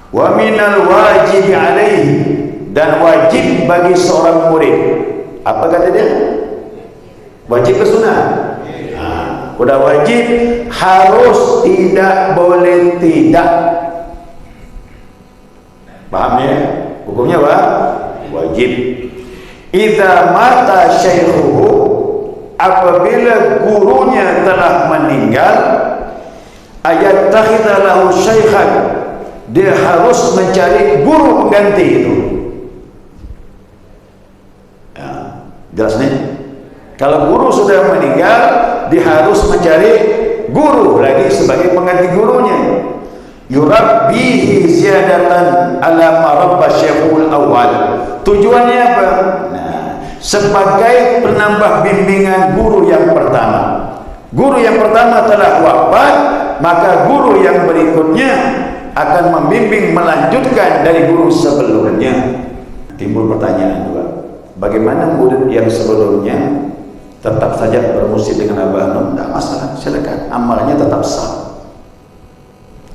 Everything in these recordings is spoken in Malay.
Wa minal wajib alaihi, dan wajib bagi seorang murid. Apa kata dia? Wajib ke sunnah? Udah wajib, harus, tidak boleh tidak. Paham ya? Hukumnya apa? Wajib. Idza mata syaikhuhu, apabila gurunya telah meninggal, ayat takhidha lahu syaikhan, dia harus mencari guru pengganti itu. Ya, jelas nih? Kalau guru sudah meninggal, dia harus mencari guru lagi sebagai pengganti gurunya. Yurabbihi ziyadatan ala ma rabba syekhul awal. Tujuannya apa? Nah, sebagai penambah bimbingan guru yang pertama. Guru yang pertama telah wafat, maka guru yang berikutnya akan membimbing melanjutkan dari guru sebelumnya. Timbul pertanyaan juga, bagaimana murid yang sebelumnya tetap saja bermusik dengan Abah Nur? Tidak masalah, silakan, amalnya tetap sah.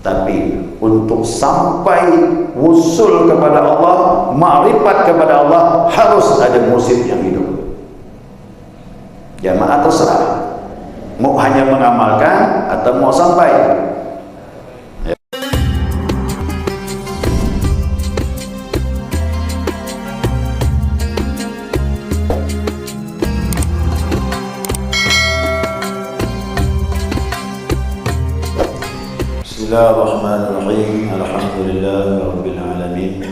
Tapi untuk sampai wusul kepada Allah, ma'rifat kepada Allah, harus ada musik yang hidup. Jamaah terserah, mau hanya mengamalkan atau mau sampai. Bismillahirrahmanirrahim. Alhamdulillahi rabbil alamin.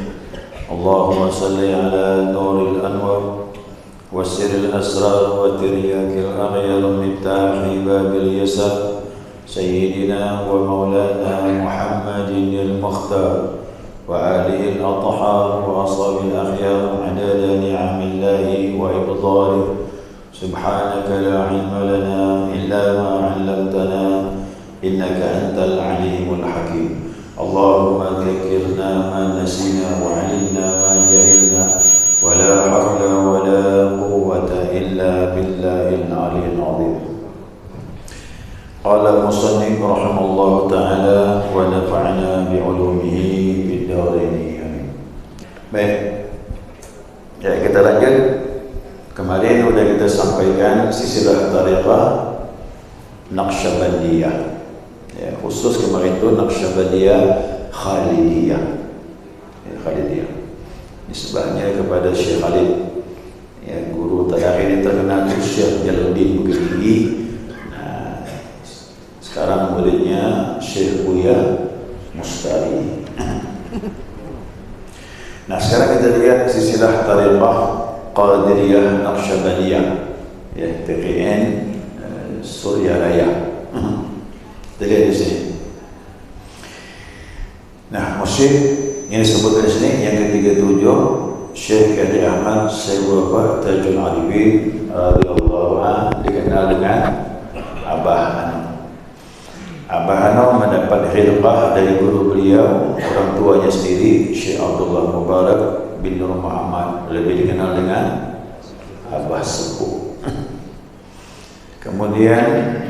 Allahumma salli ala nuril anwar wa sirril asrar wa tiryakil aghyar miftahi babil yasar sayyidina wa maulana Muhammadin al-mukhtar wa alihi al-athhar wa ashabil akhyar adada ni'amillahi wa ibdalih. Subhanaka la ilma lana illa ma 'allamtana innaka antal alimul hakim. Allahumma dzakirna ma nasina wa 'allimna ma jahilna wa la hawla wa la quwwata illa billahil aliyyil azim. Qala al-musannif rahimallahu ta'ala wa nafa'na bi 'ulumihi fid dharain. Amin. Baik. Ya, kita lanjut. Kemarin sudah kita sampaikan silsilah thariqah Naqsyabandiyah. Ya, khusus kemarin itu Naqsyabandiyah Khalidiyah. Ya, Khalidiyah. Nisbahnya kepada Syekh Khalid. Ya, guru terakhir ini terkenal Syekh Jalaluddin Bukit Tinggi. Nah, sekarang muridnya Syekh Buya Mustari. Nah, sekarang kita lihat silsilah thariqah Qadiriyah Naqsyabandiyah. Ya, TPN Surya Raya. Kita lihat di sini. Nah, musyrik yang disebutkan di sini yang ke-37, Syekh Qadi Ahmad Syekh Wafat Tajul Arifin radhiyallahu anhu, dikenal dengan Abah Hanum. Abah Hanum mendapat khilqah dari guru beliau, orang tuanya sendiri, Syekh Abdullah Mubarak bin Nur Muhammad, lebih dikenal dengan Abah Sepuh. Kemudian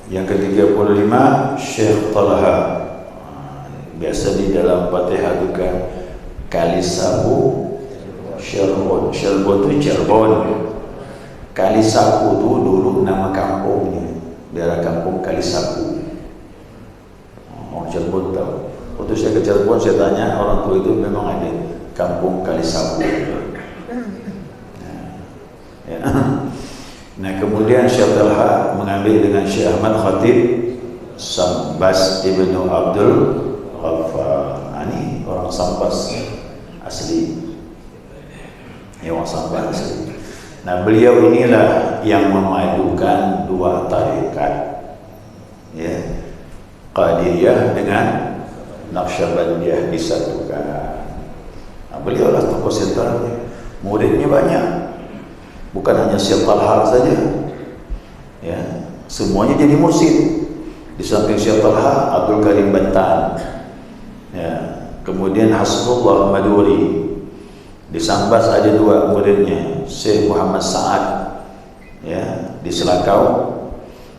yang ke-35, Syekh Talha, biasa di dalam Fatihah juga Kalisabu Cirebon. Cirebon itu Cirebon. Kalisabu itu dulu nama kampungnya, daerah kampung Kalisabu. Orang Cirebon tahu. Waktu saya ke Cirebon, saya tanya orang tua itu, memang ada kampung Kalisabu. Ya. Nah, kemudian Syekh Talha mengambil dengan Syekh Ahmad Khatib Sambas Ibnu Abdul Ghaffar. Ini orang Sambas asli. Ya, orang Sambas asli. Nah, beliau inilah yang memadukan dua tarekat. Ya. Qadiriyah dengan Naqsyabandiyah disatukan. Nah, beliau lah tokoh sentralnya. Muridnya banyak. Bukan hanya Syekh Talha saja, ya, semuanya jadi mursyid. Di samping Syekh Talha, Abdul Karim Bantan, ya, kemudian Hasbullah Maduri. Di Sambas ada dua muridnya, Syekh Muhammad Sa'ad, ya, di Selakau,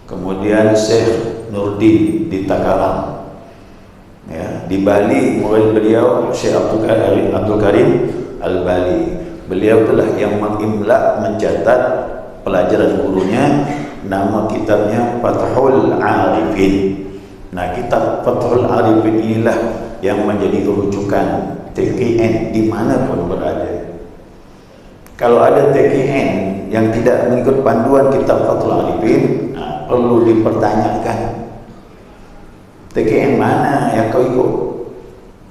kemudian Syekh Nurdin di Takarang. Ya, di Bali murid beliau Syekh Abdul Karim Al-Bali. Beliau telah yang mengimla, mencatat pelajaran gurunya. Nama kitabnya Fathul Arifin. Nah, kitab Fathul Arifin inilah yang menjadi rujukan TKN dimanapun berada. Kalau ada TKN yang tidak mengikut panduan kitab Fathul Arifin, perlu dipertanyakan. TKN mana yang kau ikut?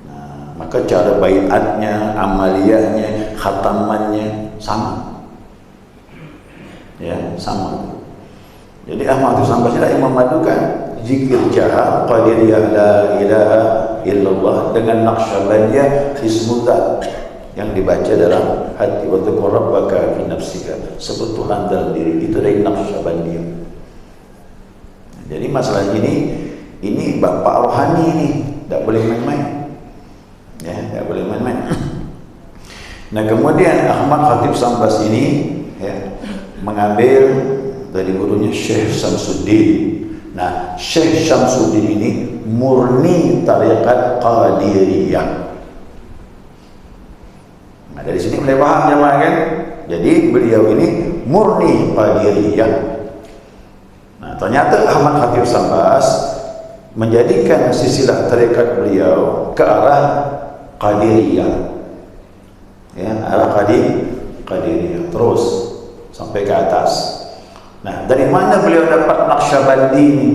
Nah, maka cara baiatnya, amaliyahnya, khatamannya sama. Ya, sama. Jadi Ahmad Sambas adalah yang memadukan zikir jahar qadiriyah la ilaha illallah dengan Naqsyabandiyah Hizmuzat yang dibaca dalam hati. Wa dzkur rabbaka fi nafsika, sebut Tuhan dalam diri. Itu dari Naqsyabandiyah. Jadi masalah ini bapak rohani ini, tak boleh main-main. Ya, tak boleh main-main. Nah, kemudian Ahmad Khatib Sambas ini ya, mengambil dari gurunya Syekh Syamsuddin. Nah, Syekh Syamsuddin ini murni tarikat Qadiriyah. Nah, dari sini boleh paham jemaah kan? Jadi beliau ini murni Qadiriyah. Nah, ternyata Ahmad Khatib Sambas menjadikan silsilah tarekat beliau ke arah Qadiriyah. Ya, arah Qadiriyah terus sampai ke atas. Nah, dari mana beliau dapat Naqsyabandi ini?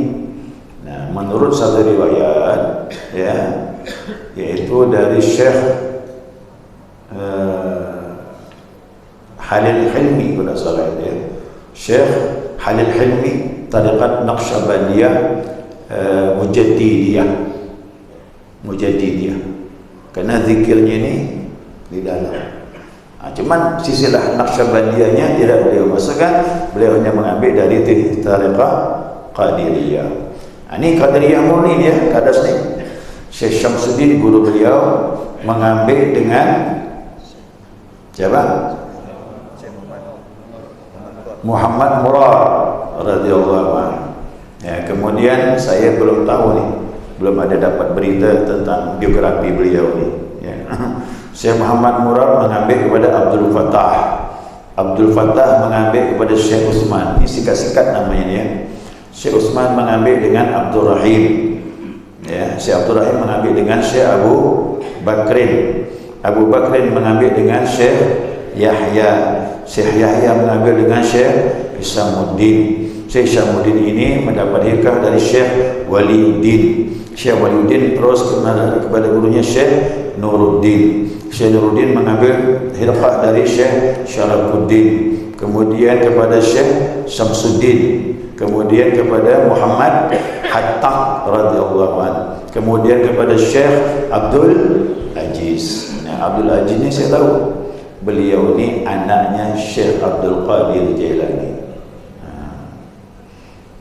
Nah, menurut satu riwayat ya, yaitu dari Syekh Halil Hilmi, kalau salah ya. Syekh Halil Hilmi, tarikat Naqsyabandiyah Mujaddidiyah, karena zikirnya ini di dalam. Cuman sisilah Naqsyabandiyahnya tidak beliau masukkan, beliau hanya mengambil dari tariqah Qadiriyah. Ini Qadiriyah murni dia, kadas ni. Syekh Syamsuddin guru beliau mengambil dengan siapa? Muhammad Murad radhiyallahu anhu. Ya, kemudian saya belum tahu nih, belum ada dapat berita tentang biografi beliau ni. Ya. Syekh Muhammad Murad mengambil kepada Abdul Fattah. Abdul Fattah mengambil kepada Syekh Utsman. Ini singkat-singkat namanya ya. Syekh Utsman mengambil dengan Abdul Rahim. Ya, Syekh Abdul Rahim mengambil dengan Syekh Abu Bakrin. Abu Bakrin mengambil dengan Syekh Yahya. Syekh Yahya mengambil dengan Syekh Isamuddin. Syekh Isamuddin ini mendapat hikah dari Syekh Waliuddin. Syekh Waliuddin terus kepada gurunya Syekh Nuruddin. Syekh Nuruddin mengambil hikah dari Syekh Syarafuddin. Kemudian kepada Syekh Syamsuddin. Kemudian kepada Muhammad Hattaq radhiyallahu anhu. Kemudian kepada Syekh Abdul Aziz. Nah, Abdul Aziz ini saya tahu beliau ini anaknya Syekh Abdul Qadir Jailani.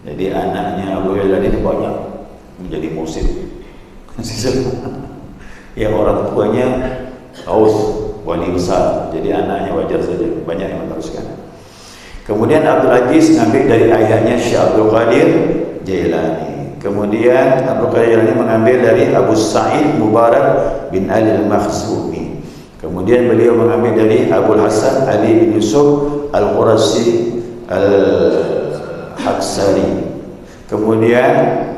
Jadi anaknya Abdul Jailani ini banyak menjadi musid. Ya, orang tuanya Aus wali besar, jadi anaknya wajar saja banyak yang meneruskan. Kemudian Abdul Aziz mengambil dari ayahnya Syekh Abdul Qadir Jailani. Kemudian Abdul Qadir Jailani mengambil dari Abu Sa'id Mubarak bin Ali Al-Makhzumi. Kemudian beliau mengambil dari Abu Hasan Ali bin Yusuf Al-Qurasi Al-Haksari. Kemudian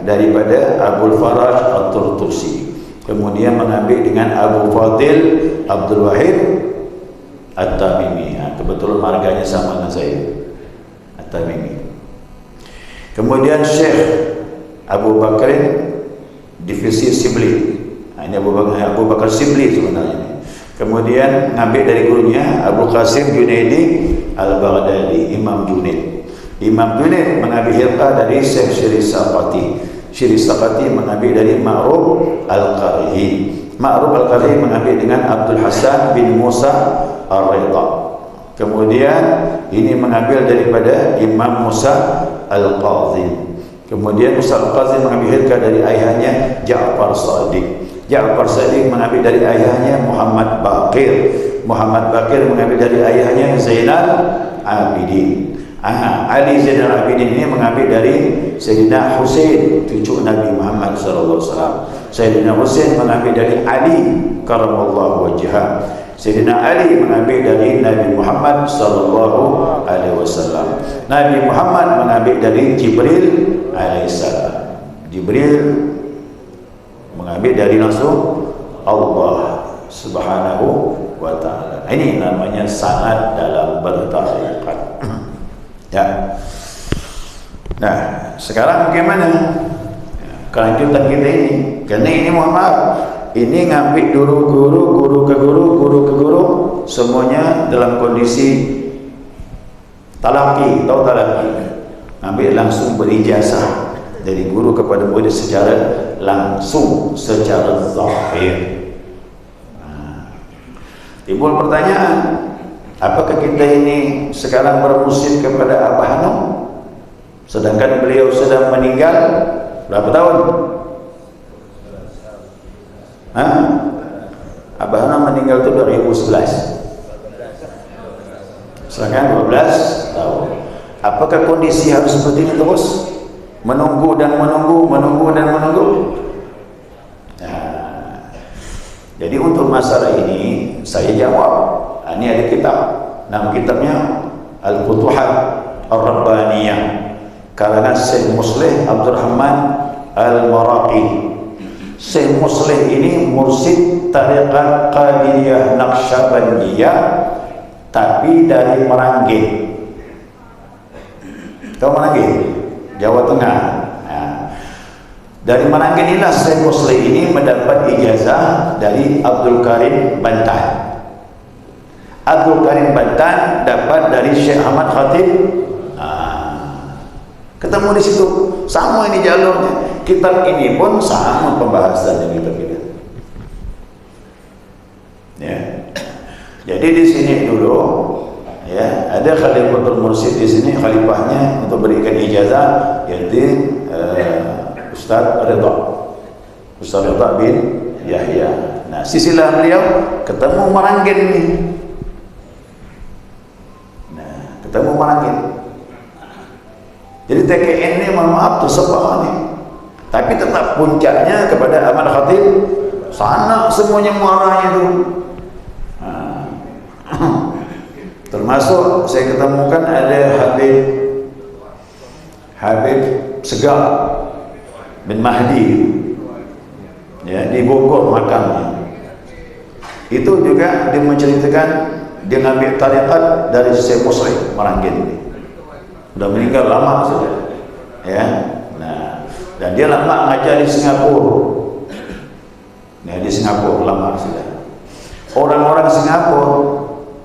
daripada Abu Faraj At-Turtusi. Kemudian mengambil dengan Abu Fadil Abdul Wahid At-Tamimi. Kebetulan marganya sama dengan saya, At-Tamimi. Kemudian Syekh Abu Bakrin divisi Sibli. Ini Abu Bakar Sibli sebenarnya. Kemudian mengambil dari gurunya Abu Qasim Junaidi Al-Baghdadi, Imam Junaid. Imam Junaid mengambil hilqah dari Syekh Syirih Saqati. Syirih Saqati mengambil dari Ma'ruf Al-Qarhi. Ma'ruf Al-Qarhi mengambil dengan Abdul Hasan bin Musa Ar-Ridha. Kemudian ini mengambil daripada Imam Musa Al-Qadhi. Kemudian Musa Al-Qadhi mengambil hilqah dari ayahnya Ja'far Shadiq. Ja'far Shadiq mengambil dari ayahnya Muhammad Baqir. Muhammad Baqir mengambil dari ayahnya Zainal Abidin. Ali Zainal Abidin ini mengambil dari Sayyidina Husain, cucu Nabi Muhammad SAW. Sayyidina Husain mengambil dari Ali karamallahu wajhah. Sayyidina Ali mengambil dari Nabi Muhammad SAW. Nabi Muhammad mengambil dari Jibril alaihissalam. Jibril mengambil dari langsung Allah Subhanahu wa ta'ala. Ini namanya sanad dalam bertarikat. Ya. Nah, sekarang bagaimana kelanjutan kita ini? Karena ini mohon maaf, ini ngambil guru ke guru, semuanya dalam kondisi talaki, tahu talaki? Ngambil langsung berijazah dari guru kepada murid secara langsung, secara zahir. Timbul pertanyaan, apakah kita ini sekarang bermusyrik kepada Abah Hanum sedangkan beliau sedang meninggal berapa tahun? Abah Hanum meninggal itu 2011. Sedangkan 12 tahun. Apakah kondisi harus seperti ini terus? Menunggu dan menunggu. Nah, jadi untuk masalah ini saya jawab. Ini ada kitab, nama kitabnya Al-Futuhat Ar-Rabbaniyah, karangan Syekh Muslih Abdurrahman Al-Maraqi. Syekh Muslih ini mursyid tariqat Qadiriyah Naqsyabandiyah, tapi dari Merangge. Tahu Merangge? Jawa Tengah. Dari Merangge inilah Syekh Muslih ini mendapat ijazah dari Abdul Karim Bantan. Abdul Karim Bantan dapat dari Syekh Ahmad Khatib. Ketemu di situ, sama ini jalurnya. Kitab ini pun sama pembahasan yang kita pilih. Ya. Jadi di sini dulu, ya, ada Khalifatul Mursyid di sini, khalifahnya untuk berikan ijazah, yaitu Ustaz Ridha bin Yahya. Nah, sisilah beliau ketemu Meranggen ini. Ketemu Meranggen. Jadi TKN ini mohon maaf tuh sebab ini. Tapi tetap puncaknya kepada Ahmad Khatib. Sana semuanya muaranya itu. Termasuk saya ketemukan ada Habib Segaf bin Mahdi, ya, di Bogor makamnya. Itu juga dia menceritakan dia ngambil tarikat dari Syekh Muslih Meranggen ini. Sudah meninggal lama sudah, ya. Nah, dan dia lama ngajar di Singapura. Nah, di Singapura lama sudah. Orang-orang Singapura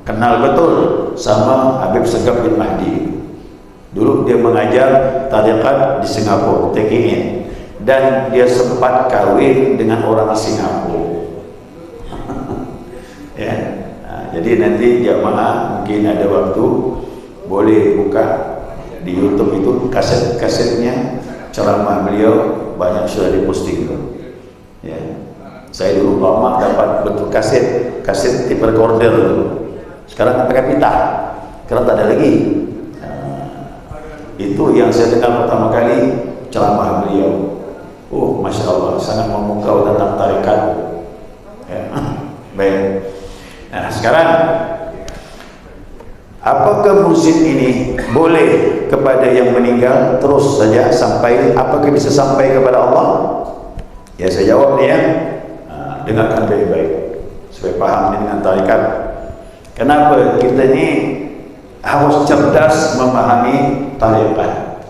kenal betul sama Habib Segaf bin Mahdi. Dulu dia mengajar tarikat di Singapura, TKN, dan dia sempat kawin dengan orang Singapura. Ya. Jadi nanti jamaah mungkin ada waktu boleh buka di YouTube itu kaset-kasetnya ceramah beliau, banyak sudah diposting. Ya, saya dulu lama dapat bentuk kaset tape recorder itu. Sekarang pakai pita, karena tak ada lagi. Itu yang saya dengar pertama kali ceramah beliau. Oh, masya Allah, sangat memukau tentang tarekat. Ya. Baik. Nah, sekarang apakah mursyid ini boleh kepada yang meninggal terus saja sampai, apakah bisa sampai kepada Allah? Ya, saya jawab nih ya. Dengarkan baik-baik supaya paham dengan tarikat. Kenapa kita ini harus cerdas memahami tarikat?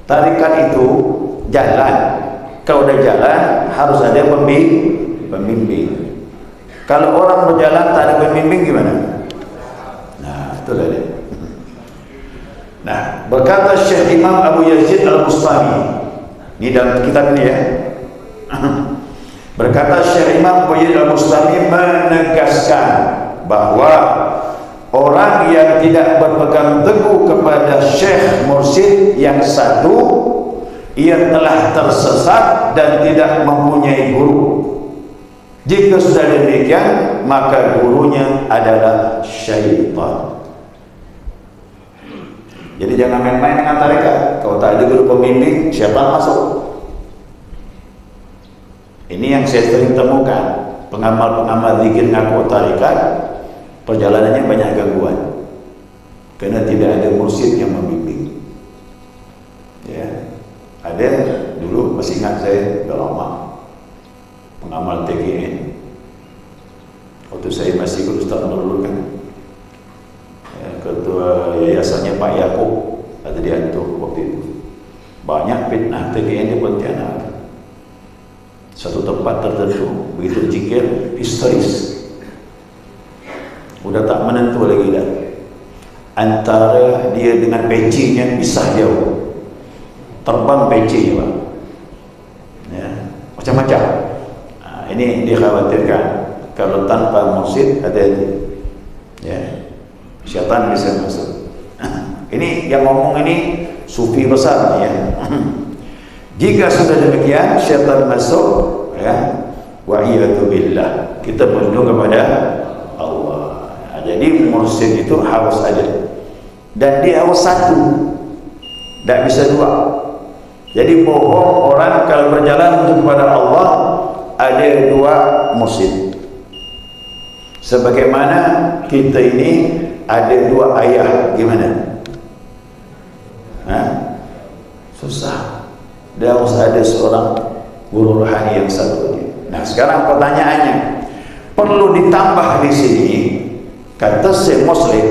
Tarikat itu jalan. Kalau udah jalan harus ada pembimbing. Kalau orang berjalan tak ada pembimbing gimana? Nah, itulah dia. Nah, berkata Syekh Imam Abu Yazid Al-Bustami, ini dalam kitab ini ya. Berkata Syekh Imam Abu Yazid Al-Bustami menegaskan bahwa orang yang tidak berpegang teguh kepada Syekh Mursyid yang satu, ia telah tersesat dan tidak mempunyai guru. Jika sudah demikian, maka gurunya adalah syaitan. Jadi jangan main-main dengan tarekat. Kalau tak ada guru pembimbing, syaitan masuk. Ini yang saya sering temukan. Pengamal-pengamal zikir ngaku tarekat, perjalanannya banyak gangguan. Karena tidak ada mursyid yang membimbing. Ya, ada dulu masih ingat saya sudah lama pengamal TKN. Waktu saya masih ke Ustaz Nurul kan, ya, ketua yayasannya Pak Yaakob ada di Antuk waktu itu. Banyak fitnah TKN di Pontianak. Satu tempat tertentu begitu zikir histeris, udah tak menentu lagi dah. Antara dia dengan pecinya pisah jauh, terbang pecinya Pak. Ya, macam-macam. Nah, ini dikhawatirkan kalau tanpa mursyid hati-hati. Ya, syaitan bisa masuk. Ini yang ngomong ini sufi besar ya. Jika sudah demikian syaitan masuk, ya, wa iyadu billah, kita berdoa kepada Allah. Jadi mursyid itu harus ada, dan dia harus satu, tidak bisa dua. Jadi bohong orang kalau berjalan untuk kepada Allah ada dua mursyid. Sebagaimana kita ini ada dua ayah, gimana? Susah. Dia harus ada seorang guru rohani yang satu lagi. Nah, sekarang pertanyaannya, perlu ditambah di sini, kata Syekh Muslim,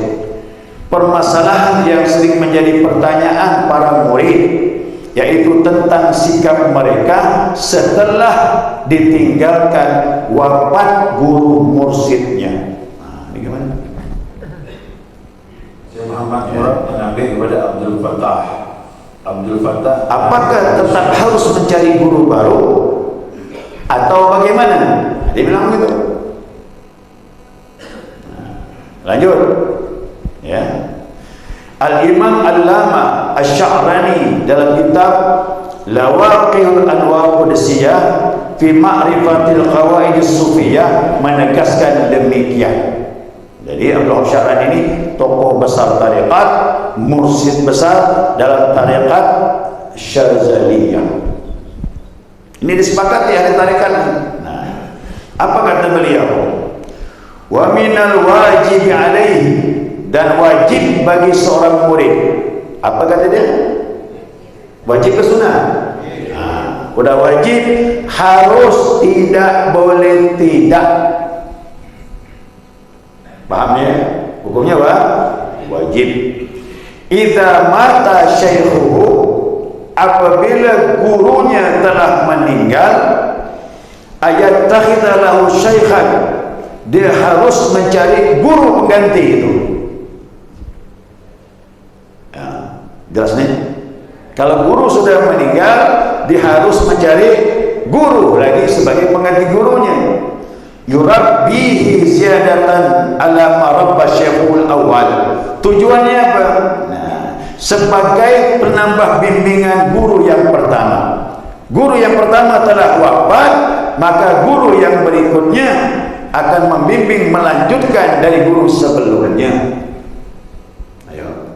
permasalahan yang sering menjadi pertanyaan para murid, yaitu tentang sikap mereka setelah ditinggalkan wafat guru mursyidnya. Nah, ini gimana? Syekh Muhammad Murad mengambil kepada Abdul Fattah. Apakah tetap harus mencari guru baru atau bagaimana? Dia bilang begitu. Lanjut. Ya. Al-Imam Al-Lama Asy-Sya'rani dalam kitab Lawaqihul Anwar Qudsiyah fi Ma'rifatil Qawaid As-Sufiyah menegaskan demikian. Jadi Abdul Sya'rani ini tokoh besar tarekat, mursyid besar dalam tarekat Syazaliyah. Ini disepakati ahli tarekat. Nah, apa kata beliau? Wa minal wajib alaihi, dan wajib bagi seorang murid. Apa kata dia? Wajib ke sunnah? Nah, udah wajib, harus, tidak boleh tidak. Paham ya? Hukumnya apa? Wajib. Idza mata syaikhuhu, apabila gurunya telah meninggal, ayat takhidha lahu syaikhan, dia harus mencari guru pengganti itu. Ya, jelas nih. Kalau guru sudah meninggal, dia harus mencari guru lagi sebagai pengganti gurunya. Yurabbihi ziyadatan ala marabba syekhul awal. Tujuannya apa? Nah, sebagai penambah bimbingan guru yang pertama. Guru yang pertama telah wafat, maka guru yang berikutnya akan membimbing melanjutkan dari guru sebelumnya. Ayo.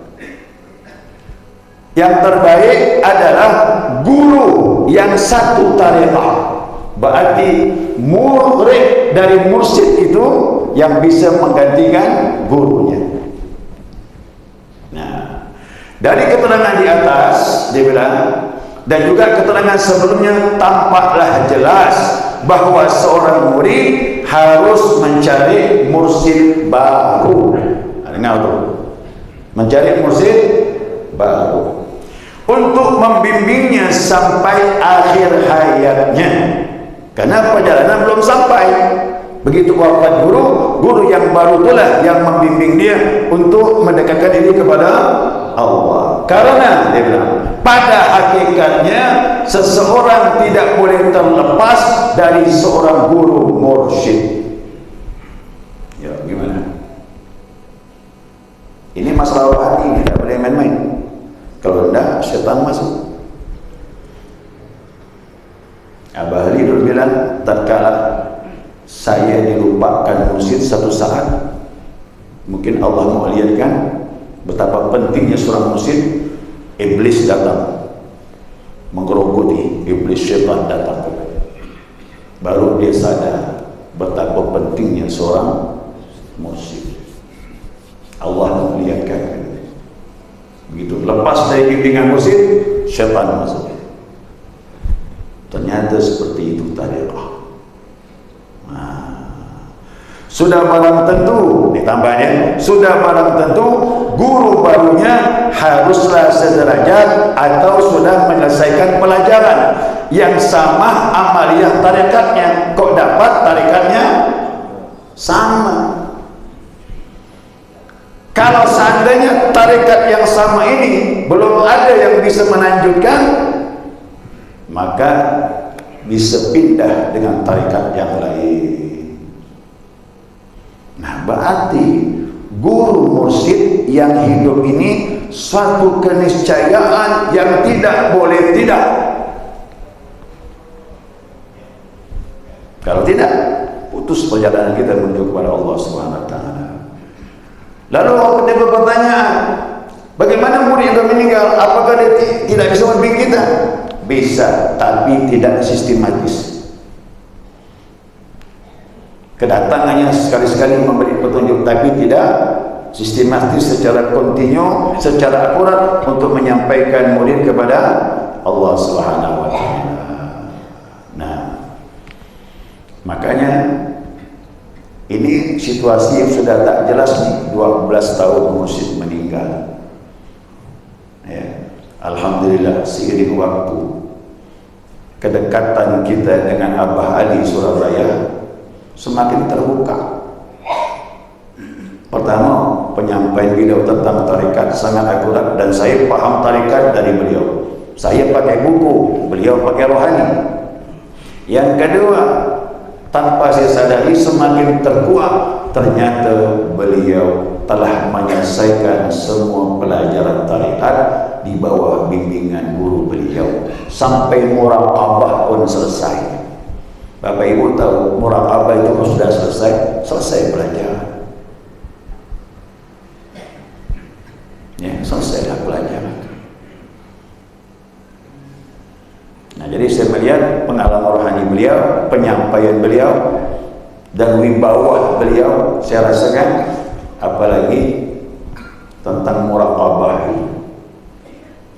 Yang terbaik adalah guru yang satu tarekat. Berarti murid dari mursyid itu yang bisa menggantikan gurunya. Nah, dari keterangan di atas dia bilang, dan juga keterangan sebelumnya, tampaklah jelas bahwa seorang murid harus mencari mursyid baru. Dengar tu, mencari mursyid baru untuk membimbingnya sampai akhir hayatnya. Karena perjalanan belum sampai. Begitu wafat guru, guru yang baru itulah yang membimbing dia untuk mendekatkan diri kepada Allah. Karena dia bilang, pada hakikatnya seseorang tidak boleh terlepas dari seorang guru mursyid. Ya, gimana? Ini masalah rohani, tidak boleh main-main. Kalau tidak, syaitan masuk. Abah Ali dulu bilang, tatkala saya dilupakan mursyid satu saat, mungkin Allah mau lihatkan betapa pentingnya seorang muslim. Iblis datang menggerogoti, iblis syaitan datang, baru dia sadar betapa pentingnya seorang muslim. Allah memperlihatkan begitu, lepas dari bimbingan muslim, syaitan masuk. Ternyata seperti itu tariqah. Sudah barang tentu, ditambahnya, sudah barang tentu guru barunya haruslah sederajat atau sudah menyelesaikan pelajaran yang sama amaliyah tarikatnya. Kok dapat tarikatnya sama? Kalau seandainya tarikat yang sama ini belum ada yang bisa melanjutkan, maka bisa pindah dengan tarikat yang lain. Nah, berarti guru mursyid yang hidup ini suatu keniscayaan yang tidak boleh tidak. Kalau tidak, putus perjalanan kita menuju kepada Allah Subhanahu wa taala. Lalu dia berpertanyaan, bagaimana murid yang meninggal? Apakah dia tidak bisa membimbing kita? Bisa, tapi tidak sistematis. Kedatangannya sekali-sekali memberi petunjuk, tapi tidak sistematis secara kontinu, secara akurat untuk menyampaikan murid kepada Allah Subhanahu wa taala. Nah, makanya ini situasi yang sudah tak jelas nih, 12 tahun mursyid meninggal. Ya, alhamdulillah seiring waktu kedekatan kita dengan Abah Ali Surabaya semakin terbuka. Pertama, penyampaian beliau tentang tarikat sangat akurat dan saya paham tarikat dari beliau. Saya pakai buku, beliau pakai rohani. Yang kedua, tanpa saya sadari semakin terkuat, ternyata beliau telah menyelesaikan semua pelajaran tarikat di bawah bimbingan guru beliau sampai muraqabah pun selesai. Bapak Ibu tahu muraqabah itu sudah selesai pelajaran. Ya, selesailah pelajaran. Nah, jadi saya melihat pengalaman rohani beliau, penyampaian beliau, dan wibawa beliau, saya rasakan, apalagi tentang muraqabah itu.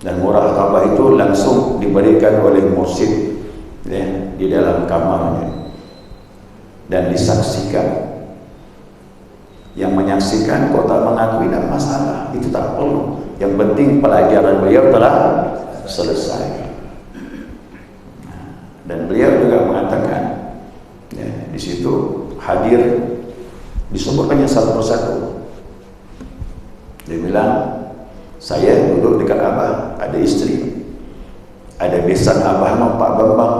Dan muraqabah itu langsung diberikan oleh mursyid, ya, di dalam kamarnya dan disaksikan. Yang menyaksikan kok tak mengakui, tidak masalah, itu tak perlu. Yang penting pelajaran beliau telah selesai. Dan beliau juga mengatakan, ya, di situ hadir disebutkannya satu persatu. Dia bilang, saya duduk dekat Abah, ada istri, ada besan Abah sama Pak Bambang,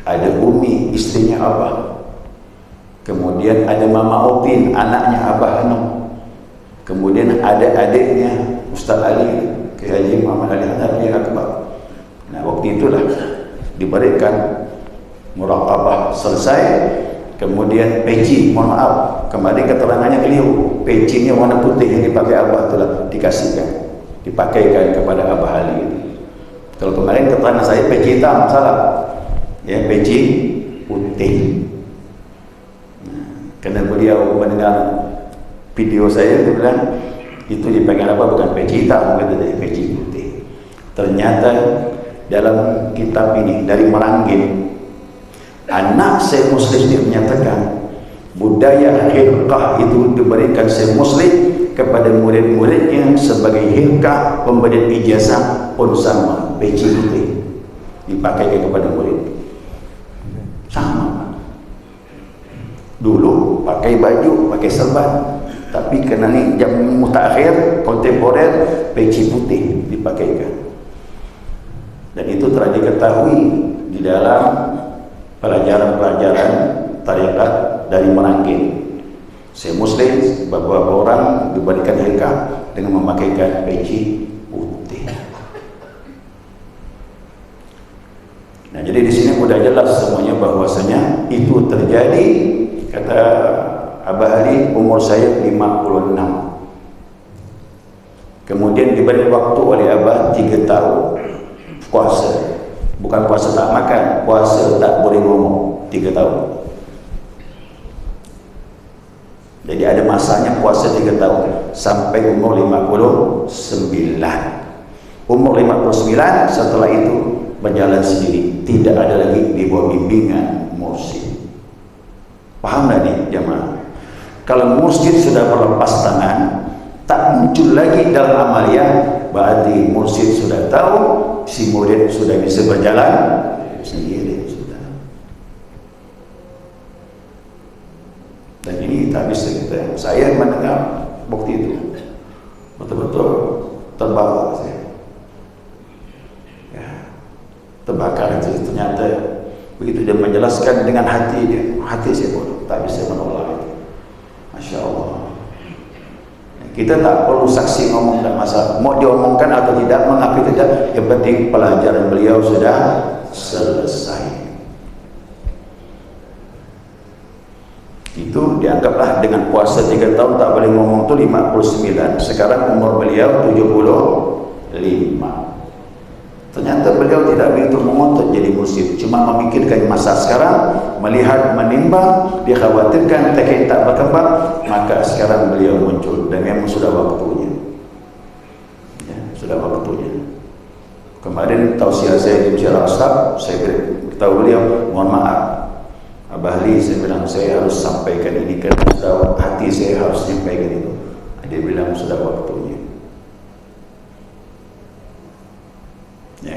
ada Umi istrinya Abah, kemudian ada Mama Opin anaknya Abah Hanum, kemudian ada adiknya Ustaz Ali Kiai Haji Muhammad Ali Hanafi Akbar. Nah, waktu itulah diberikan muraqabah selesai, kemudian peci, mohon maaf kembali keterangannya keliru, pecinya warna putih yang dipakai Abah telah dikasihkan, dipakaikan kepada Abah Ali. Kalau kemarin keterangan saya peci hitam, salah, ya, peci putih. Nah, karena beliau mendengar video saya, dia bilang itu dipakai apa, bukan peci hitam, bukan dari peci putih. Ternyata dalam kitab ini dari Merangin, anak Syekh Muslim dia menyatakan budaya hilqah itu diberikan Syekh Muslim kepada murid-muridnya sebagai hilqah pemberian ijazah pun sama, peci putih dipakai kepada murid sama. Dulu pakai baju, pakai serban, tapi kena ni jam mutakhir kontemporer, peci putih dipakaikan. Dan itu telah diketahui di dalam pelajaran-pelajaran tarikat dari Merangin. Saya Muslim beberapa orang diberikan hilqah dengan memakaikan peci putih. Nah, jadi di sini sudah jelas semuanya bahwasanya itu terjadi. Kata Abah Ali, umur saya 56. Kemudian diberi waktu oleh Abah 3 tahun puasa. Bukan puasa tak makan, puasa tak boleh ngomong 3 tahun. Jadi ada masanya puasa 3 tahun sampai umur 59. Umur 59 setelah itu berjalan sendiri, tidak ada lagi di bawah bimbingan mursyid. Paham tak nih jemaah? Kalau mursyid sudah berlepas tangan, tak muncul lagi dalam amalia, berarti mursyid sudah tahu, si murid sudah bisa berjalan sendiri sudah. Dan ini tak bisa kita. Saya mendengar bukti itu, betul-betul terbawa saya. Ya, terbakar itu ternyata begitu dia menjelaskan dengan hati dia, hati saya pun tak bisa menolak itu. Masya Allah. Kita tak perlu saksi ngomong dan masalah, mau diomongkan atau tidak, mengapa tidak, yang penting pelajaran beliau sudah selesai. Itu dianggaplah dengan puasa 3 tahun tak boleh ngomong tu 59. Sekarang umur beliau 75. Ternyata beliau tidak begitu mengotot jadi mursyid, cuma memikirkan masa sekarang, melihat, menimbang, dikhawatirkan teknik tak berkembang, maka sekarang beliau muncul dan memang sudah waktunya. Ya, sudah waktunya. Kemarin tausiah saya di Masjid Al-Aqsa, saya beritahu beliau, mohon maaf Abah Ali, saya bilang saya harus sampaikan ini karena sudah hati saya harus sampaikan itu. Dia bilang sudah waktunya. Ya.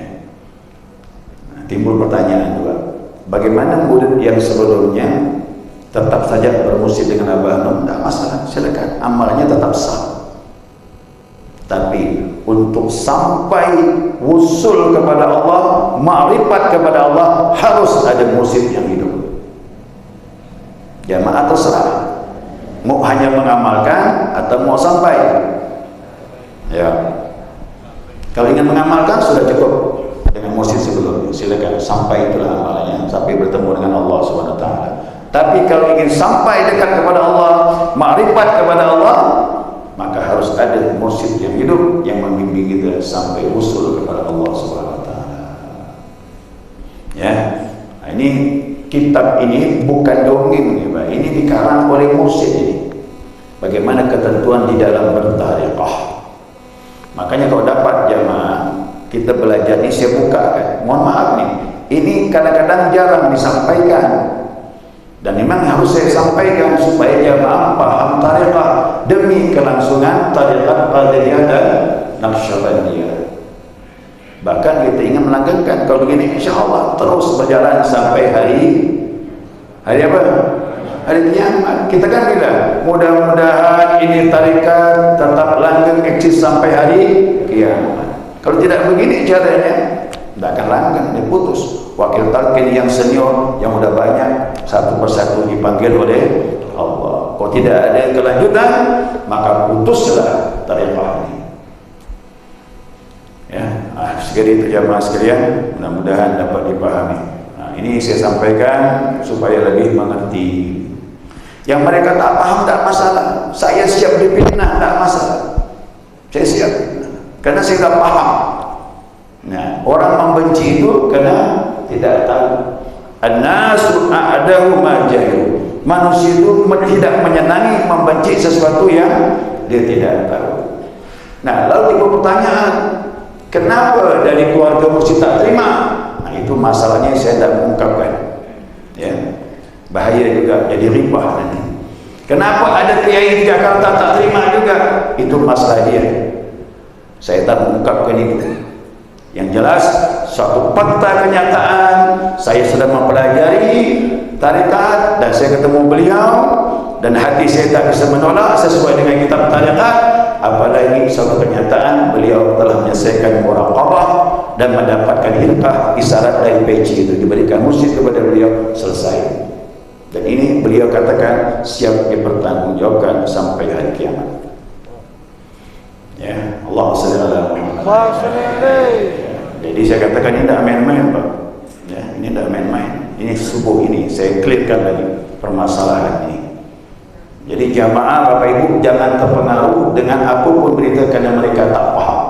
Nah, timbul pertanyaan juga, bagaimana murid yang sebelumnya tetap saja bermusik dengan Abah Nur? Tidak masalah, silakan, amalnya tetap sah. Tapi untuk sampai wusul kepada Allah, ma'rifat kepada Allah, harus ada musik yang hidup. Jamaah terserah, mau hanya mengamalkan atau mau sampai. Ya, kalau ingin mengamalkan sudah cukup dengan musik sebelumnya, silakan, sampai itulah amalannya, sampai bertemu dengan Allah SWT. Tapi kalau ingin sampai dekat kepada Allah, ma'rifat kepada Allah, maka harus ada musik yang hidup yang membimbing kita sampai usul kepada Allah SWT. Ya, nah, ini kitab ini bukan dongeng, ya, Pak. Ini dikarang oleh mursyid ini. Bagaimana ketentuan di dalam bertariqah. Makanya kalau dapat jamaah kita belajar ini, saya buka kan. Mohon maaf nih, ini kadang-kadang jarang disampaikan. Dan memang harus saya sampaikan supaya jamaah paham tariqah demi kelangsungan tariqah Qadiriyah dan Naqsyabandiyah. Bahkan kita ingin melanggengkan kalau begini, insya Allah terus berjalan sampai hari apa? Hari kiamat. Kita kan bilang mudah-mudahan ini tarikat tetap langgeng eksis sampai hari kiamat. Kalau tidak begini caranya, tidak akan langgeng, dia putus. Wakil talqin yang senior yang udah banyak satu persatu dipanggil oleh Allah. Kalau tidak ada kelanjutan, maka putuslah tarikat ini. Ya, sekali itu jamaah sekalian, mudah-mudahan dapat dipahami. Nah, ini saya sampaikan supaya lebih mengerti. Yang mereka tak paham tak masalah. Saya siap dipitnah, tak masalah. Saya siap, karena saya tak paham. Nah, orang membenci itu karena tidak tahu. An-nasu a'dahu ma jahil. Manusia itu tidak menyenangi, membenci sesuatu yang dia tidak tahu. Nah, lalu timbul pertanyaan, kenapa dari keluarga mursyid tak terima? Nah, itu masalahnya saya tidak mengungkapkan. Ya, bahaya juga, jadi ribah nanti. Kenapa ada kiai di Jakarta tak terima juga? Itu masalah dia. Saya tak mengungkapkan itu. Yang jelas, suatu fakta kenyataan, saya sudah mempelajari tarikat dan saya ketemu beliau dan hati saya tak bisa menolak sesuai dengan kitab tarikat. Apalagi suatu kenyataan beliau telah menyelesaikan muraqabah dan mendapatkan hilkah isyarat dari peci itu diberikan musik kepada beliau, selesai. Dan ini beliau katakan siap dipertanggungjawabkan sampai hari kiamat. Ya, Allah SWT. Jadi saya katakan ini tidak main-main, Pak. Ya, ini tidak main-main. Ini subuh ini saya clearkan lagi permasalahan ini. Jadi jamaah Bapak Ibu jangan terpengaruh dengan apapun berita karena mereka tak paham.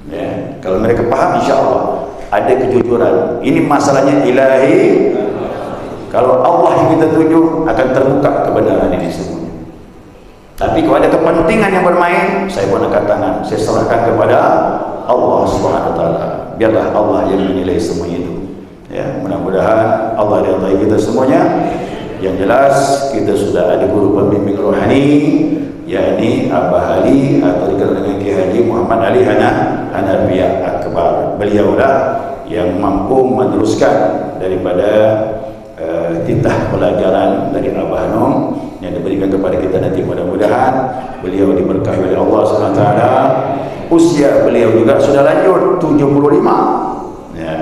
Ya, kalau mereka paham, insya Allah ada kejujuran. Ini masalahnya ilahi. Kalau Allah yang kita tuju, akan terbuka kebenaran ini semuanya. Tapi kalau ada kepentingan yang bermain, saya pun angkat tangan, saya serahkan kepada Allah Subhanahu Wa Taala. Biarlah Allah yang menilai semua itu. Ya, mudah-mudahan Allah ridai kita semuanya. Yang jelas kita sudah ada guru pembimbing rohani, yakni Abah Ali atau dikenal dengan Kiai Haji Muhammad Ali Hanafiah Akbar. Beliaulah yang mampu meneruskan daripada titah pelajaran dari Abah Nom yang diberikan kepada kita nanti. Mudah-mudahan beliau diberkahi oleh Allah SWT. Usia beliau juga sudah lanjut 75. Ya,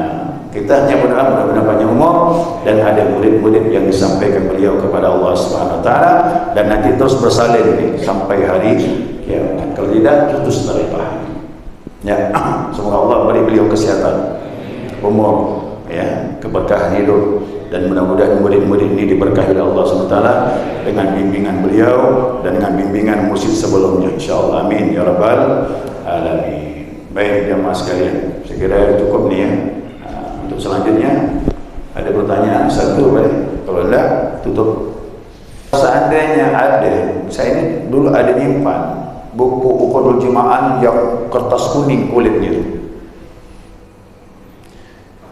kita hanya berdoa mudah-mudahan panjang umur dan ada murid-murid yang disampaikan beliau kepada Allah SWT, dan nanti terus bersalin nih sampai hari kiamat. Kalau tidak putus tali rahim. Ya, semoga Allah beri beliau kesehatan, umur, ya, keberkahan hidup, dan mudah-mudahan murid-murid ini diberkahi oleh Allah SWT dengan bimbingan beliau dan dengan bimbingan mursyid sebelumnya, insyaallah. Amin ya rabbal alamin. Baik jamaah sekalian, saya kira cukup nih ya. Untuk selanjutnya ada pertanyaan satu, baik. Kalau enggak tutup. Seandainya ada, saya ini dulu ada nyimpan buku Uqudul Jima'an yang kertas kuning kulitnya.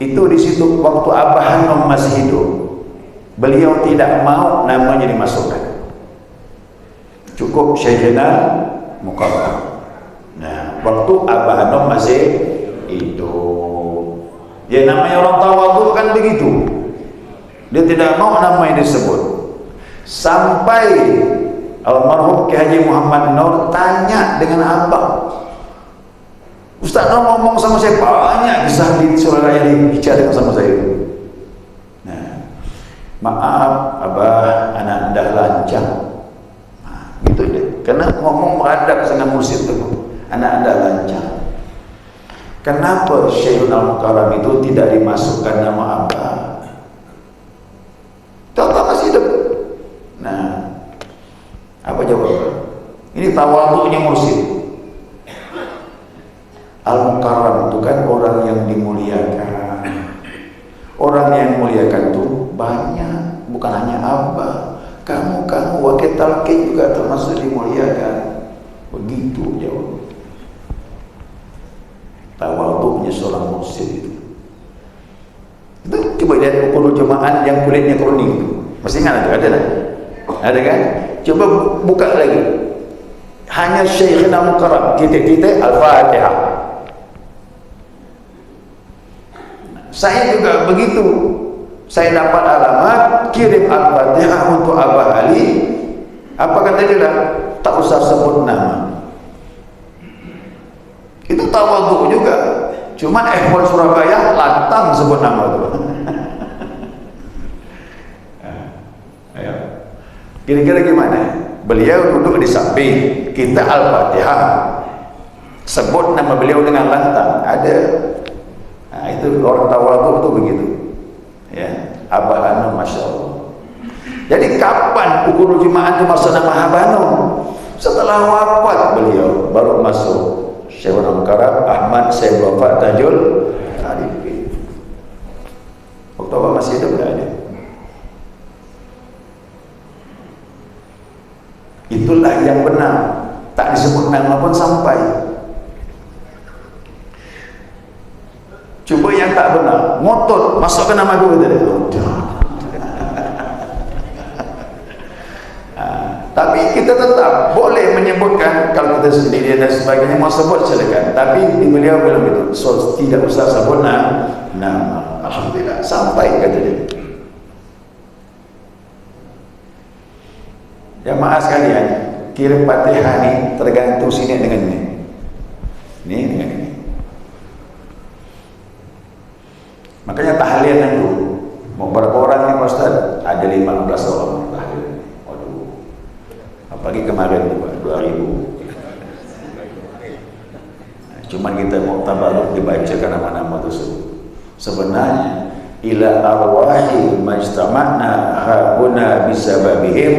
Itu di situ waktu Abah Hanom masih hidup, beliau tidak mau namanya dimasukkan, cukup Syekhina Mukarram. Nah, waktu Abah Hanom masih hidup, ya namanya orang tawadhu kan begitu, dia tidak mau namanya disebut. Sampai almarhum Kiai Haji Muhammad Nur tanya dengan Abah, Ustaz Nur ngomong sama saya banyak kisah di Surabaya bicara sama saya. Nah, maaf Abah, anak anda lancang. Nah, gitu deh. Karena ngomong beradab dengan mursyid itu, anak anda lancang. Kenapa Syekhul Al-Mukarram itu tidak dimasukkan nama Abah? Contoh masih hidup. Nah, apa jawabannya? Ini tawadhu'nya mursyid. Al-Mukarram itu kan orang yang dimuliakan. Orang yang muliakan itu banyak, bukan hanya Abah. Kamu wakil talqin juga termasuk dimuliakan. Begitu jawab. Tawadhu'nya seorang mursyid itu. Itu coba lihat Uqudul Jima'an yang kulitnya kuning itu. Masih ingat itu? Ada tak? Ada kan? Coba buka lagi. Hanya Syekhina Mukarram, titik-titik Al-Fatihah. Saya juga begitu. Saya dapat alamat, kirim Al-Fatihah untuk Abah Ali. Apa kata dia? Tak usah sebut nama. Itu tawadhu juga. Cuma Ikhwan Surabaya lantang sebut nama itu. Ayo. Kira-kira gimana? Beliau duduk di samping, kita Al-Fatihah. Sebut nama beliau dengan lantang. Ada. Nah, itu orang tawadhu itu begitu. Ya, Abah Hanom, masya Allah. Jadi kapan Uqudul Jima'an itu masuk nama Abah Hanom? Setelah wafat beliau baru masuk Syekhul Al-Mukarram Ahmad Syekh Wafat Tajul Arifin. Waktu Abah masih hidup tidak ada. Itulah yang benar. Tak disebut nama pun sampai. Coba yang tak benar, ngotot, masukkan nama gue tadi. Tapi kita tetap boleh menyebutkan kalau kita sendiri dan sebagainya mau sebut silakan. Tapi di beliau bilang itu, so, tidak usah sebut nama. Alhamdulillah sampai kata dia. Jamaah sekalian, kirim Fatihah ni tergantung sini dengan ini. Ini dengan ini. Makanya tahlilan itu mau berapa orang nih Pak Ustaz? Ada 15 orang tahlilan. Waduh. Apalagi kemarin juga 2000. Nah, cuman kita mau tabaruk dibacakan nama-nama tersebut. Sebenarnya ila arwahi majtama'na hauna bisababihim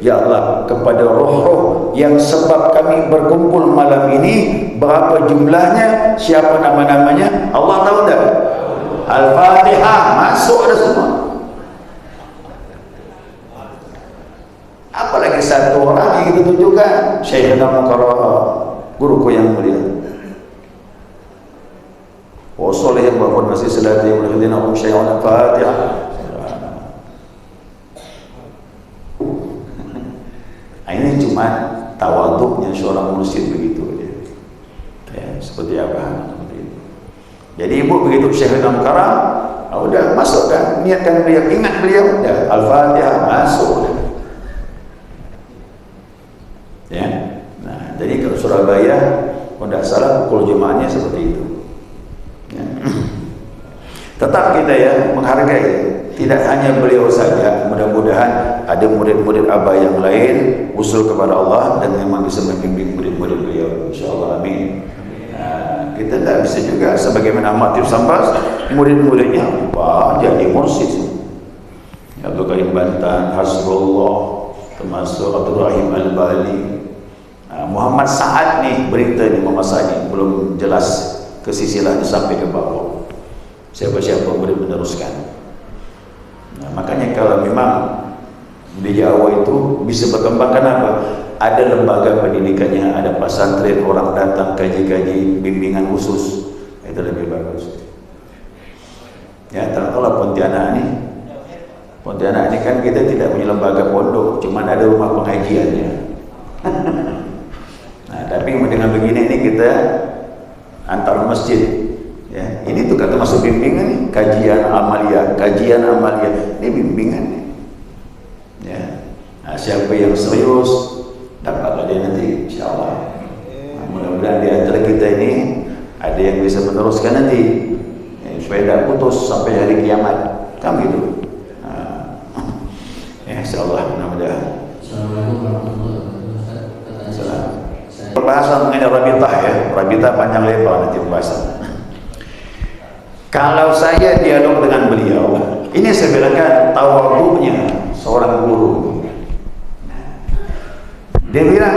Ya Allah, kepada roh-roh yang sebab kami berkumpul malam ini, berapa jumlahnya, siapa nama-namanya, Allah tahu tak? Al-Fatihah, masuk ada semua. Apalagi satu orang yang kita tunjukkan, Syekhana Mukarrama, guruku yang mulia. Wa sallallahu alaihi wa sallam wa syai'un Al-Fatihah. Ini cuma tawaduknya seorang mursyid begitu ya, seperti apa seperti itu. Jadi ibu begitu Syekhana Mukarrama, udah masukkan, niatkan beliau, ingat beliau, ya Al-Fatihah masuk. Ya. Nah, jadi kalau Surabaya, kalau tidak salah pukul Jumatnya seperti itu. Ya. Tetap kita ya menghargai. Tidak hanya beliau saja, mudah-mudahan ada murid-murid Abah yang lain usul kepada Allah dan memang bisa membimbing murid-murid beliau, insyaAllah, amin. Nah, kita tidak bisa juga sebagaimana Matif Sambas, murid-muridnya jadi mursyid. Abdul Karim Bantan, Hasbullah, termasuk Abdul Rahim Al-Bali, Muhammad Sa'ad nih, berita ni Muhammad Sa'ad ni belum jelas kesilsilahannya sampai ke bawah. Siapa-siapa boleh meneruskan. Nah, makanya kalau memang di Jawa itu bisa berkembang, kenapa? Ada lembaga pendidikannya, ada pesantren, orang datang kaji-kaji, bimbingan khusus, itu lebih bagus. Ya, kalau Pontianak ini kan kita tidak punya lembaga pondok, cuma ada rumah pengajiannya. Nah, tapi dengan begini ini kita antar masjid. Ya, ini tuh kata masuk bimbingan nih, kajian amalia, ini bimbingan nih. Ya, nah, siapa yang serius dapatlah dia nanti, insyaallah. Nah, mudah-mudahan di antara kita ini ada yang bisa meneruskan nanti, ya, supaya tidak putus sampai hari kiamat, kan gitu. Nah, ya, insyaallah mudah-mudahan. Assalamualaikum warahmatullahi wabarakatuh. Pembahasan mengenai rabitah ya, rabitah panjang lebar nanti pembahasan. Kalau saya dialog dengan beliau, ini saya bilangkan tawaduknya seorang guru. Dia bilang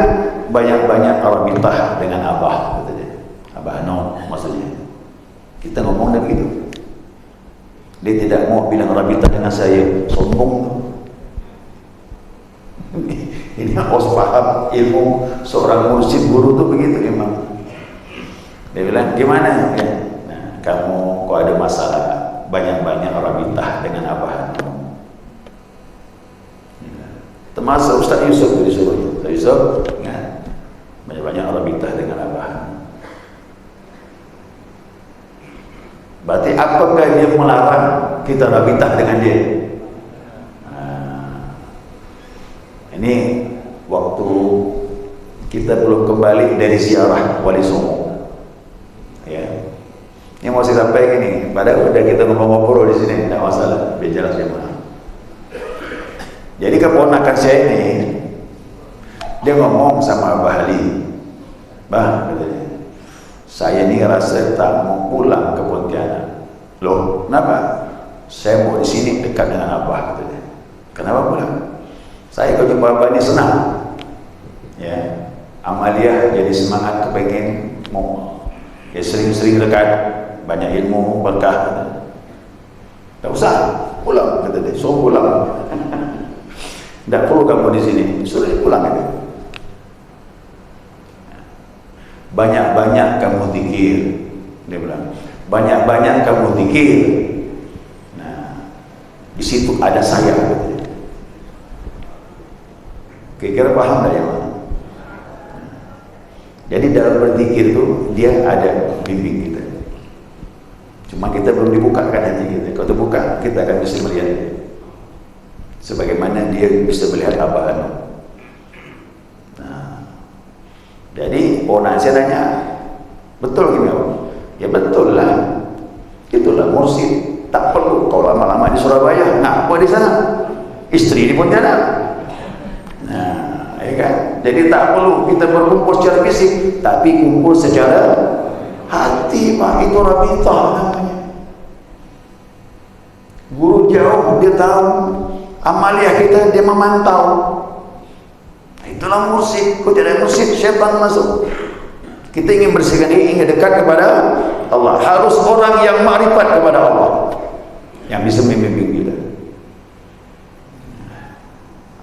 banyak-banyak rabitah dengan Abah, kata dia. Abah no, maksudnya. Kita ngomong begitu. Dia tidak mau bilang rabitah dengan saya, sombong. Ini harus paham ilmu seorang mursyid guru tuh begitu memang. Dia bilang gimana? Ya, nah, kamu kok ada masalah banyak-banyak rabitah dengan Abah. Termasuk Ustaz Yusuf dari Surabaya. Ustaz Yusuf, ya, banyak-banyak rabitah dengan Abah. Berarti apakah dia melarang kita rabitah dengan dia? Ini waktu kita belum kembali dari ziarah Wali Songo, ya. Ini mau saya sampaikan ini, padahal udah kita ngobrol di sini, tidak masalah, bicara sama. Jadi keponakan saya ini, dia ngomong sama Abah Ali, Bah, katanya, saya ini rasa tak mau pulang ke Pontianak. Loh, kenapa? Saya mau di sini dekat dengan Abah, katanya. Kenapa pulang? Saya kalau jumpa Abah ini senang, ya, amalia jadi semangat, kepengen mau, ya sering-sering dekat, banyak ilmu, berkah. Tak usah pulang, kata dia, suruh pulang. Tak perlu kamu di sini, suruh dia pulang aja. Banyak-banyak kamu zikir, dia bilang, banyak-banyak kamu zikir. Nah, di situ ada saya, kata dia. Kira-kira paham tak ya? Jadi dalam berzikir itu dia ada bimbing kita. Cuma kita belum dibukakan hati kita. Kalau terbuka, kita akan bisa melihat dia. Sebagaimana dia bisa melihat Abah. Nah, jadi orang saya tanya, betul gini Abah? Ya betul lah. Itulah mursyid. Tak perlu kau lama-lama di Surabaya. Ngapa di sana? Istri di Pontianak. Nah, ya kan? Jadi tak perlu kita berkumpul secara fisik, tapi kumpul secara hati, Pak. Itu rabitah namanya. Guru jauh, dia tahu. Amalia kita, dia memantau. Itulah mursyid. Kalau tidak mursyid, syaitan masuk. Kita ingin bersihkan diri, ingin dekat kepada Allah. Harus orang yang makrifat kepada Allah, yang bisa membimbing kita.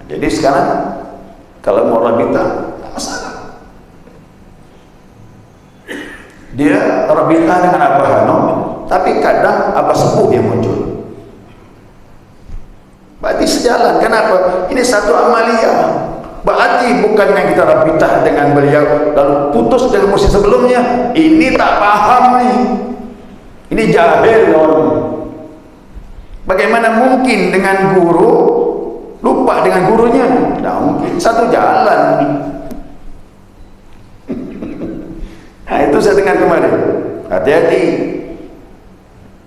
Jadi sekarang kalau mau rabita, tak masalah. Dia rabita dengan Abah Hanom, tapi kadang Abah Sepuh yang muncul. Berarti sejalan. Kenapa? Ini satu amaliyah. Berarti bukannya kita rabitah dengan beliau lalu putus dengan mursyid sebelumnya. Ini tak paham nih. Ini jahil orang. Bagaimana mungkin dengan guru lupa dengan gurunya? Tidak mungkin. Satu jalan. Nah, itu saya dengar kemarin. Hati-hati.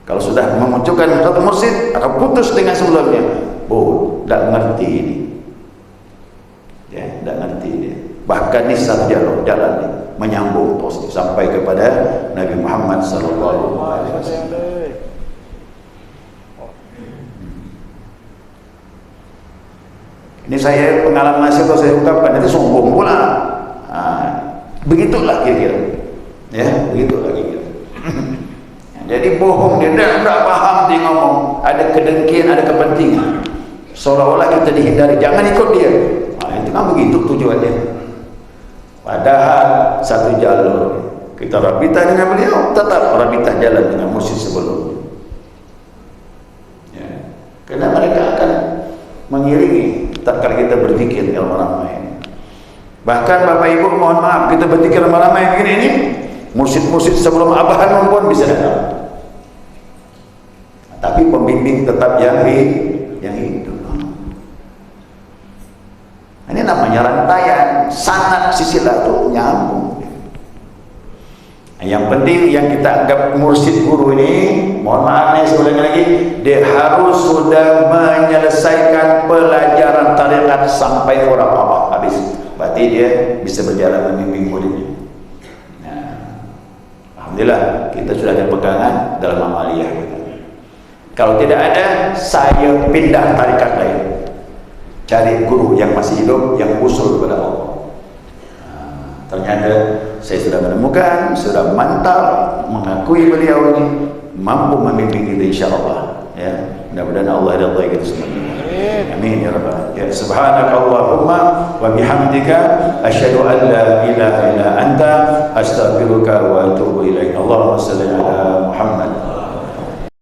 Kalau sudah memunculkan satu mursyid akan putus dengan sebelumnya. Oh, tidak ngerti ini. Ya, tidak ngerti dia. Bahkan ini satu jalan nih, menyambung terus sampai kepada Nabi Muhammad sallallahu alaihi wasallam. Ini saya pengalaman saya ungkapkan, nanti sombong pula. Begitulah kira-kira. Ya, begitulah kira-kira. Jadi bohong, dia tidak paham dia ngomong, ada kedengkian, ada kepentingan. Seolah-olah kita dihindari, jangan ikut dia. Itu kan begitu tujuannya. Padahal satu jalur. Kita rabitah dengan beliau, tetap rabitah jalan dengan mursyid sebelumnya. Ya. Karena mereka akan mengiringi tatkala kita berzikir ramai-ramai. Bahkan Bapak Ibu mohon maaf, kita berzikir ramai-ramai begini ini, mursyid-mursyid sebelum Abah Hanom pun bisa datang. Tapi pembimbing tetap yang hidup. Ini namanya rantaian, sanad silsilah itu nyambung. Yang penting yang kita anggap mursyid guru ini, mohon maaf nih sebelum lagi, dia harus sudah menyelesaikan pelajaran tarekat sampai orang apa habis. Berarti dia bisa berjalan membimbing muridnya. Nah, alhamdulillah kita sudah ada pegangan dalam amaliyah kita. Kalau tidak ada, saya pindah tarekat lain. Cari guru yang masih hidup, yang usul kepada Allah. Ternyata saya sudah menemukan, sudah mantap mengakui beliau ini mampu membimbing kita insyaAllah. Ya, mudah-mudahan Allah ridha kita semua. Amin ya rabbal alamin. Subhanakallahumma wa bihamdika asyhadu an la ilaha illa anta astaghfiruka wa atubu ilaik. Allahumma shalli ala Muhammad.